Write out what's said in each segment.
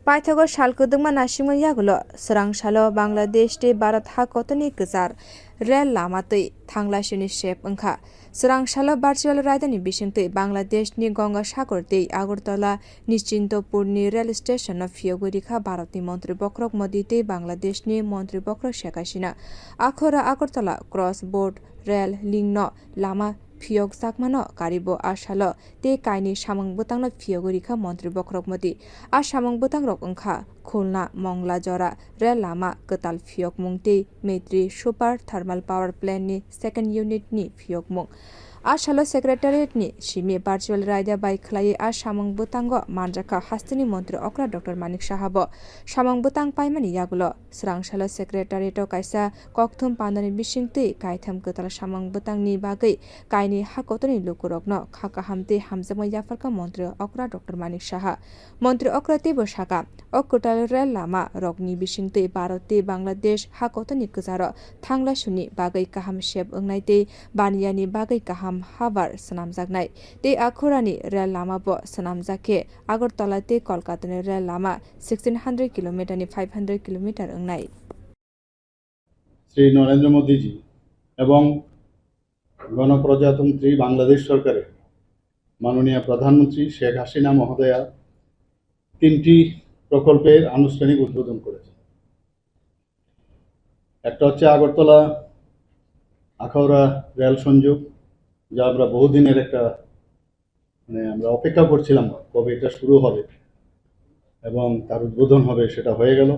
Paithago Shalkuduma Nashimo Yagulo, Swrang salo Bangladesh de Bharat Hakotoni Gazar, Rel Lamatui, Thangla Shuni Shep Unka, Swrang salo virtual raidani bisingtwi Bangladesh ni Gonga Shakortei Agartala Nischintopur ni rail station of phiyok rikha Bharati montri bokhorok modite Bangladesh ni montri bokhorok shekashina Akhora Agartala cross board rail lingno lama phiyok sakmano karibo ashalo te kaini samung bwtangno phiyok rikha montri bokhorok modi a samung bwtang rok ongkha khwna mongla jora rail lama katal phiyok mungti montri super thermal power plant ni second unit ni phiyok mung salo secretariat ni simi virtual raida by khlai samung bwtango manjaka hasteni montri okra Dr. Manik Saha bo samung bwtang paimani yagulo Swrang salo secretariat kaisa kokthum pandani bisingtwi kaitham katal samung bwtang ni bagai kaini hakotoni lukurokno khaka hamte hamjama yafarka montri okra Dr. Manik Saha montri okra te bosaka okutal rel lama rogni bisingtwi Bharati Bangladesh hakotoni kjaro thangla suni bagai kaham shep ongnaite baniyani bagai kaham habar sanamjaknai te akhorani rel lama bo sanamjake Agartala te Kolkata ni rel lama 1600 km ni 500 km ongnai Shri Narendra মোদীজি এবং গণপ্রজাতন্ত্রী বাংলাদেশ সরকারের মাননীয় প্রধানমন্ত্রী শেখ হাসিনা মহোদয়া তিনটি প্রকল্পের আনুষ্ঠানিক উদ্বোধন করেছেন। একটা হচ্ছে আগরতলা আখাউড়া রেল সংযোগ, যা আমরা বহুদিনের একটা আমরা অপেক্ষা করছিলাম কবে এটা শুরু হবে এবং তার উদ্বোধন হবে, সেটা হয়ে গেল।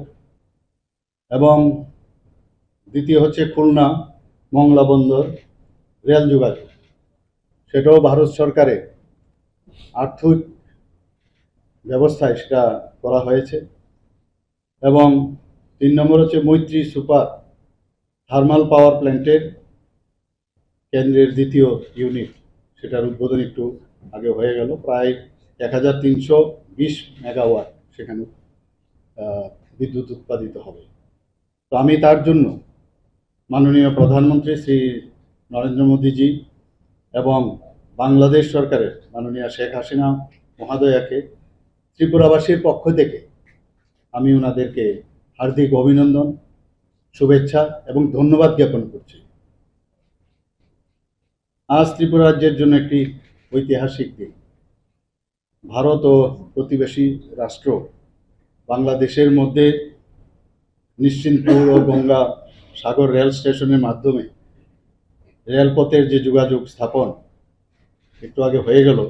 এবং দ্বিতীয় হচ্ছে খুলনা মংলা বন্দর রেল যোগাযোগ, সেটাও ভারত সরকারের আর্থিক ব্যবস্থায় সেটা করা হয়েছে। এবং 3 নম্বর হচ্ছে মৈত্রী সুপার থার্মাল পাওয়ার প্ল্যান্টের কেন্দ্রের দ্বিতীয় ইউনিট, সেটার উদ্বোধন একটু আগে হয়ে গেল। প্রায় 1320 মেগাওয়াট সেখানে বিদ্যুৎ উৎপাদিত হবে। তো আমি তার জন্য মাননীয় প্রধানমন্ত্রী শ্রী নরেন্দ্র মোদীজি এবং বাংলাদেশ সরকারের মাননীয় শেখ হাসিনা মহোদয়াকে ত্রিপুরাবাসীর পক্ষ থেকে আমি ওনাদেরকে হার্দিক অভিনন্দন, শুভেচ্ছা এবং ধন্যবাদ জ্ঞাপন করছি। আজ ত্রিপুরা রাজ্যের জন্য একটি ঐতিহাসিক দিন। ভারত ও প্রতিবেশী রাষ্ট্র বাংলাদেশের মধ্যে নিশ্চিন্তপুর ও গঙ্গা সাগর রেল স্টেশনের মাধ্যমে রেলপথের যে যোগাযোগ স্থাপন একটু আগে হয়ে গেল,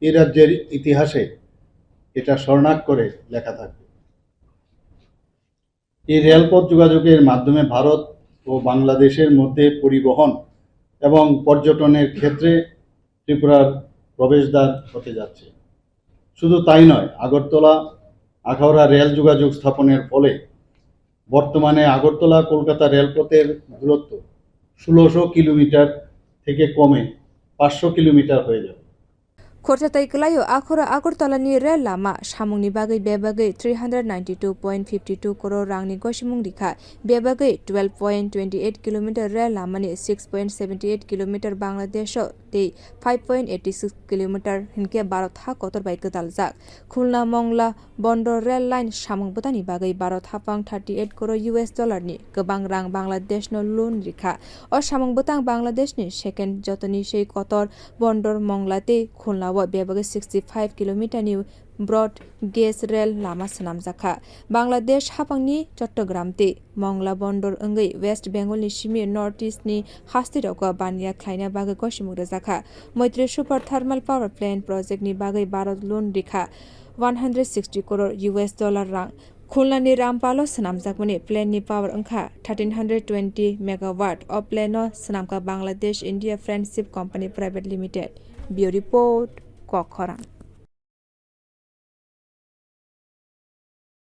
এই রাজ্যের ইতিহাসে এটা স্বর্ণাক্ষরে লেখা থাকবে। এই রেলপথ যোগাযোগের মাধ্যমে ভারত ও বাংলাদেশের মধ্যে পরিবহন এবং পর্যটনের ক্ষেত্রে ত্রিপুরার প্রবেশদ্বার হতে যাচ্ছে। শুধু তাই নয়, আগরতলা আখাউড়া রেল যোগাযোগ স্থাপনের ফলে বর্তমানে আগরতলা কলকাতা রেলপথের দূরত্ব 1600 কিলোমিটার থেকে কমে 500 কিলোমিটার হয়ে যাবে। Khorchatai kelayo akhora Agartala ni rel lama samungni bagai bebagai 392.52 crore rangni gosimung rikha bebagai 12.28 km rel lama ni 6.78 km Bangladesh te 5.86 km hinke Bharat ha kotor bai kadaljak Khulna Mongla Bondor rel line samung botani bagai Bharat hapang 38 crore US dollar ni gobang rang Bangladesh no loan rikha o samung botang Bangladesh ni second jotoni sei kotor Bondor Mongla te Khulna bebagai 65 km ni broad gauge rail lama sanamjaka Bangladesh hapangni Chattogram te Mongla Bondor ongai West Bengal ni simi North East ni hastiroko bania khlaina bagai gosimung rajaka Moitri super thermal power plant project ni bagai Bharat loan rikha 160 crore US dollar rang Khulna ni Rampalo sanamjakmani plan ni power ongkha 1320 megawatt o plano sanamka Bangladesh India Friendship Company Private Limited. Bureau report kokthum